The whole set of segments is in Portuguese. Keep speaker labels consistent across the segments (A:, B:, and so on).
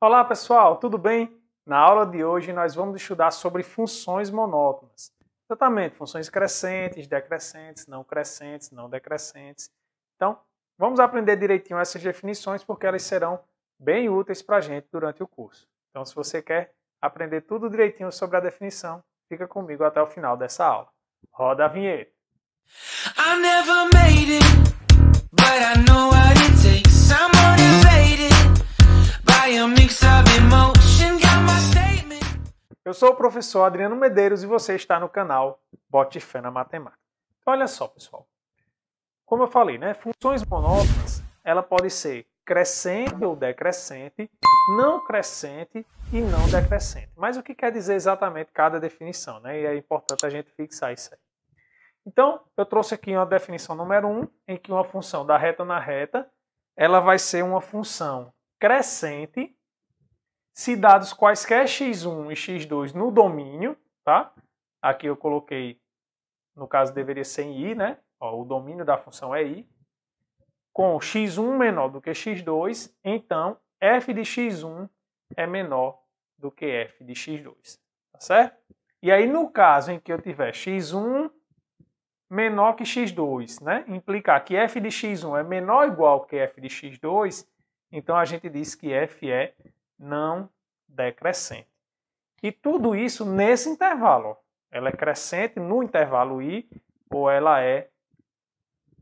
A: Olá pessoal, tudo bem? Na aula de hoje nós vamos estudar sobre funções monótonas. Exatamente, funções crescentes, decrescentes, não decrescentes. Então, vamos aprender direitinho essas definições porque elas serão bem úteis para a gente durante o curso. Então, se você quer aprender tudo direitinho sobre a definição, fica comigo até o final dessa aula. Roda a vinheta.
B: I never made it, but I know what it takes. I'm motivated by a mix of emotion. Got my statement.
A: Eu sou o professor Adriano Medeiros e você está no canal Bote Fé na Matemática. Então, olha só, pessoal. Como eu falei, né? Funções monótonas, ela pode ser crescente ou decrescente, não crescente e não decrescente. Mas o que quer dizer exatamente cada definição, né? E é importante a gente fixar isso aí. Então, eu trouxe aqui uma definição número 1, em que uma função da reta na reta, ela vai ser uma função crescente se dados quaisquer x1 e x2 no domínio, tá? Aqui eu coloquei, no caso deveria ser em i, né? Ó, o domínio da função é i. Com x1 menor do que x2, então f de x1 é menor do que f de x2, tá certo? E aí no caso em que eu tiver x1 menor que x2, né? Implicar que f de x1 é menor ou igual que f de x2, então a gente diz que f é não decrescente. E tudo isso nesse intervalo. Ó. Ela é crescente no intervalo i ou ela é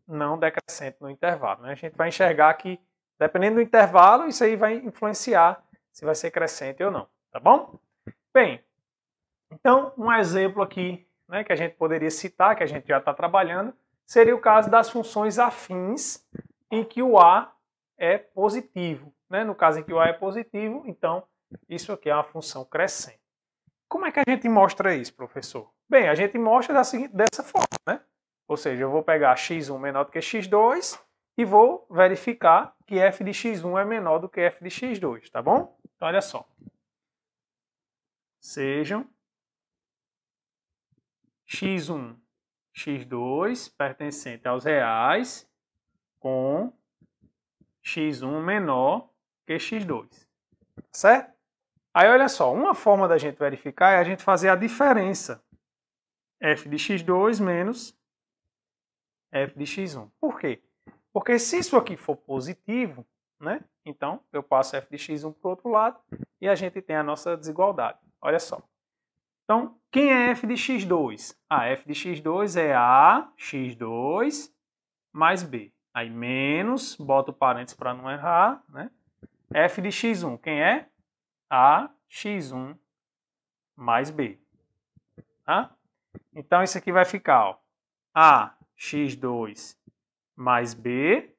A: não decrescente no intervalo. Né? A gente vai enxergar que, dependendo do intervalo, isso aí vai influenciar se vai ser crescente ou não. Tá bom? Bem, então um exemplo aqui, né, que a gente poderia citar, que a gente já está trabalhando, seria o caso das funções afins em que o A é positivo. Né? No caso em que o A é positivo, então isso aqui é uma função crescente. Como é que a gente mostra isso, professor? Bem, a gente mostra dessa forma, né? Ou seja, eu vou pegar x1 menor do que x2 e vou verificar que f de x1 é menor do que f de x2, tá bom? Então, olha só. Sejam x1, x2 pertencente aos reais com x1 menor que x2. Certo? Aí, olha só, uma forma da gente verificar é a gente fazer a diferença f de x2 menos f de x1. Por quê? Porque se isso aqui for positivo, né? Então, eu passo f de x1 para o outro lado e a gente tem a nossa desigualdade. Olha só. Então, quem é f de x2? F de x2 é a x2 mais b. Aí, menos, boto parênteses para não errar, né? F de x1, quem é? A x1 mais b. Tá? Então, isso aqui vai ficar, ó, a x2 mais b,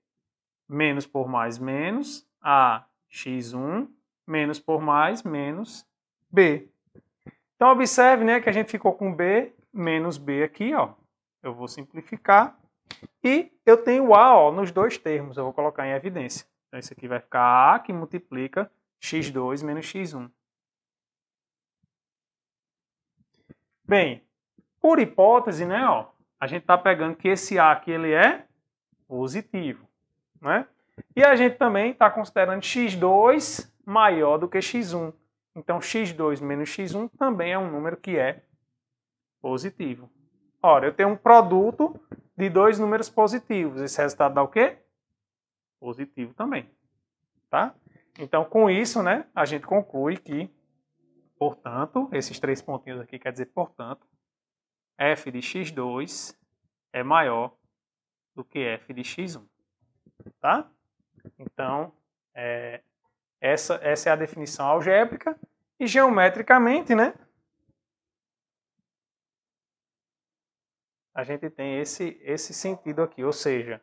A: menos por mais menos, a x1 menos por mais menos b. Então, observe, né, que a gente ficou com b menos b aqui, ó. Eu vou simplificar. E eu tenho a, ó, nos dois termos. Eu vou colocar em evidência. Então, isso aqui vai ficar a que multiplica x2 menos x1. Bem, por hipótese, né, ó, a gente está pegando que esse a aqui ele é positivo, né? E a gente também está considerando x2 maior do que x1. Então, x2 menos x1 também é um número que é positivo. Ora, eu tenho um produto de dois números positivos. Esse resultado dá o quê? Positivo também. Tá? Então, com isso, né, a gente conclui que, portanto, esses três pontinhos aqui quer dizer, portanto, f de x2 é maior do que f de x1. Tá? Então, essa é a definição algébrica e geometricamente, né? A gente tem esse sentido aqui, ou seja,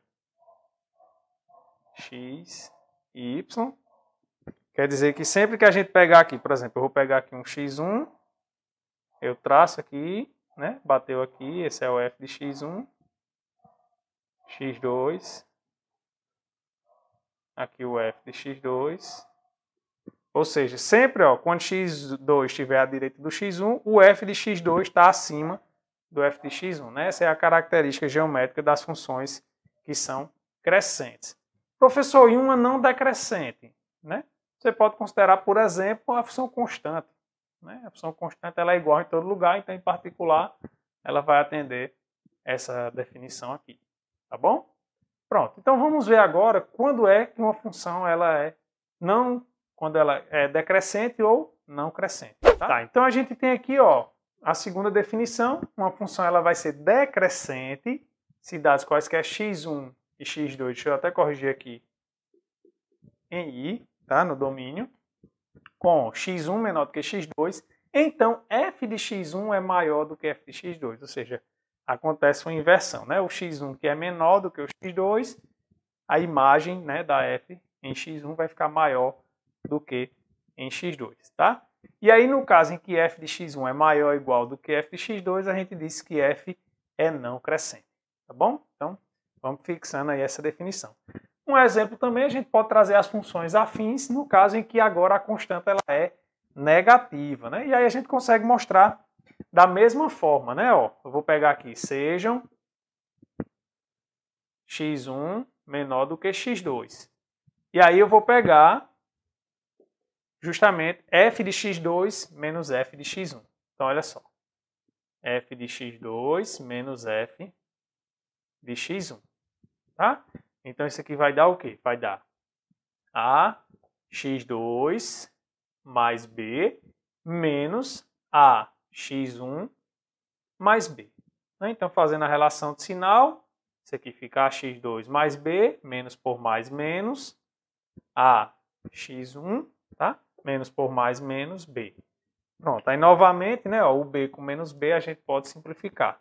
A: x e y. Quer dizer que sempre que a gente pegar aqui, por exemplo, eu vou pegar aqui um x1, eu traço aqui, né? Bateu aqui, esse é o f de x1, x2, aqui o f de x2. Ou seja, sempre, ó, quando x2 estiver à direita do x1, o f de x2 está acima do f de x1. Né? Essa é a característica geométrica das funções que são crescentes. Professor, e uma não decrescente? Né? você pode considerar, por exemplo, a função constante. Né? A função constante ela é igual em todo lugar, então, em particular, ela vai atender essa definição aqui. Tá bom? Pronto. Então, vamos ver agora quando é que uma função quando ela é decrescente ou não crescente. Tá? Então, a gente tem aqui a segunda definição. Uma função ela vai ser decrescente se dados quaisquer x1 e x2, deixa eu até corrigir aqui, em I, tá? No domínio, com x1 menor do que x2, então f de x1 é maior do que f de x2, ou seja, acontece uma inversão, né? O x1 que é menor do que o x2, a imagem, né, da f em x1 vai ficar maior do que em x2, tá? E aí no caso em que f de x1 é maior ou igual do que f de x2, a gente disse que f é não crescente, tá bom? Então, vamos fixando aí essa definição. Um exemplo também, a gente pode trazer as funções afins, no caso em que agora a constante ela é negativa, né? E aí a gente consegue mostrar da mesma forma, né? Eu vou pegar aqui, sejam x1 menor do que x2. E aí eu vou pegar justamente f de x2 menos f de x1. Então, olha só. F de x2 menos f de x1. Tá? Então, isso aqui vai dar o quê? Vai dar a x2 mais b menos a x1 mais b. Então, fazendo a relação de sinal, isso aqui fica a x2 mais b, menos por mais menos, a x1, tá? Menos por mais menos b. Pronto, aí novamente, né, o b com menos b a gente pode simplificar.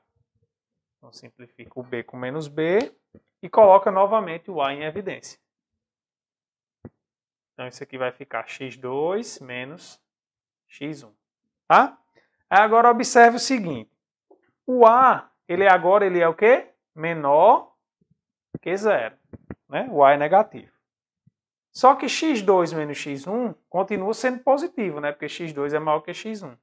A: Então, simplifica o b com menos b e coloca novamente o a em evidência. Então, isso aqui vai ficar x2 menos x1. Tá? Aí agora observe o seguinte. O a, ele é o quê? Menor que zero. Né? O a é negativo. Só que x2 menos x1 continua sendo positivo, né? Porque x2 é maior que x1.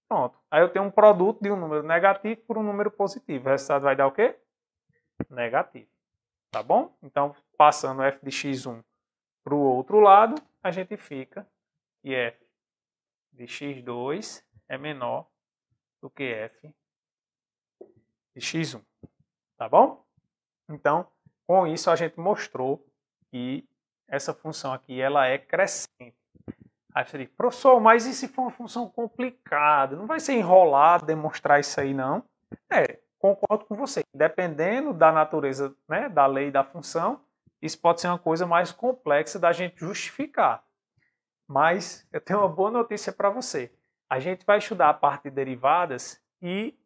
A: Pronto. Aí eu tenho um produto de um número negativo por um número positivo. O resultado vai dar o quê? Negativo. Tá bom? Então, passando f de x1 para o outro lado, a gente fica que f de x2 é menor do que f de x1. Tá bom? Então, com isso a gente mostrou que essa função aqui ela é crescente. Aí você diz, professor, mas e se for uma função complicada? Não vai ser enrolado demonstrar isso aí, não? Concordo com você. Dependendo da natureza, né, da lei da função, isso pode ser uma coisa mais complexa da gente justificar. Mas eu tenho uma boa notícia para você. A gente vai estudar a parte de derivadas e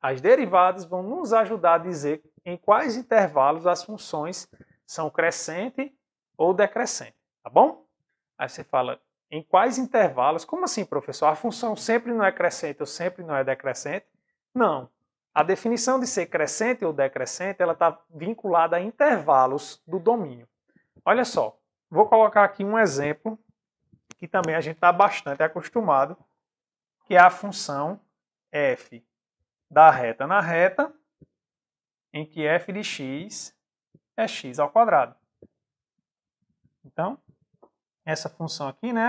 A: as derivadas vão nos ajudar a dizer em quais intervalos as funções são crescente ou decrescente, tá bom? Aí você fala, em quais intervalos? Como assim, professor? A função sempre não é crescente ou sempre não é decrescente? Não. A definição de ser crescente ou decrescente, ela está vinculada a intervalos do domínio. Olha só, vou colocar aqui um exemplo que também a gente está bastante acostumado, que é a função f da reta na reta, em que f de x é x ao quadrado. Então, essa função aqui, né,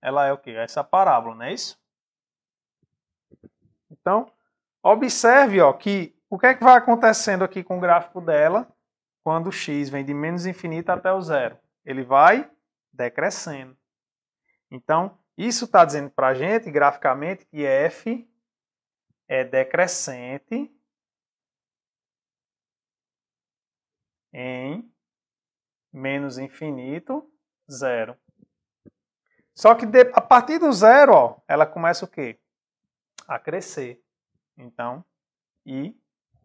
A: ela é o quê? Essa parábola, não é isso? Então, observe que o que é que vai acontecendo aqui com o gráfico dela quando o x vem de menos infinito até o zero? Ele vai decrescendo. Então, isso está dizendo para a gente, graficamente, que f é decrescente em menos infinito, zero. Só que a partir do zero, ela começa o quê? A crescer. Então, i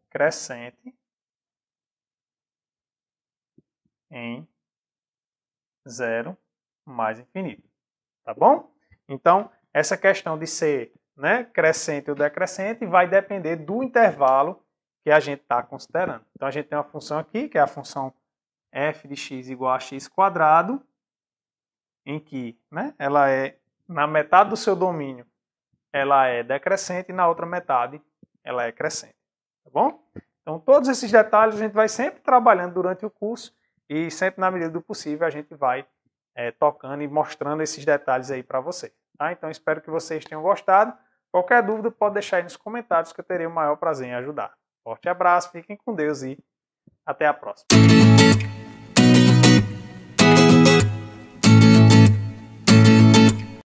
A: crescente em zero mais infinito. Tá bom? Então, essa questão de ser, né, crescente ou decrescente vai depender do intervalo que a gente está considerando. Então, a gente tem uma função aqui, que é a função f de x igual a x quadrado, em que, né, ela é, na metade do seu domínio, ela é decrescente e na outra metade ela é crescente. Tá bom? Então, todos esses detalhes a gente vai sempre trabalhando durante o curso e sempre, na medida do possível, a gente vai tocando e mostrando esses detalhes aí para você. Tá? Então espero que vocês tenham gostado. Qualquer dúvida pode deixar aí nos comentários que eu terei o maior prazer em ajudar. Forte abraço, fiquem com Deus e até a próxima.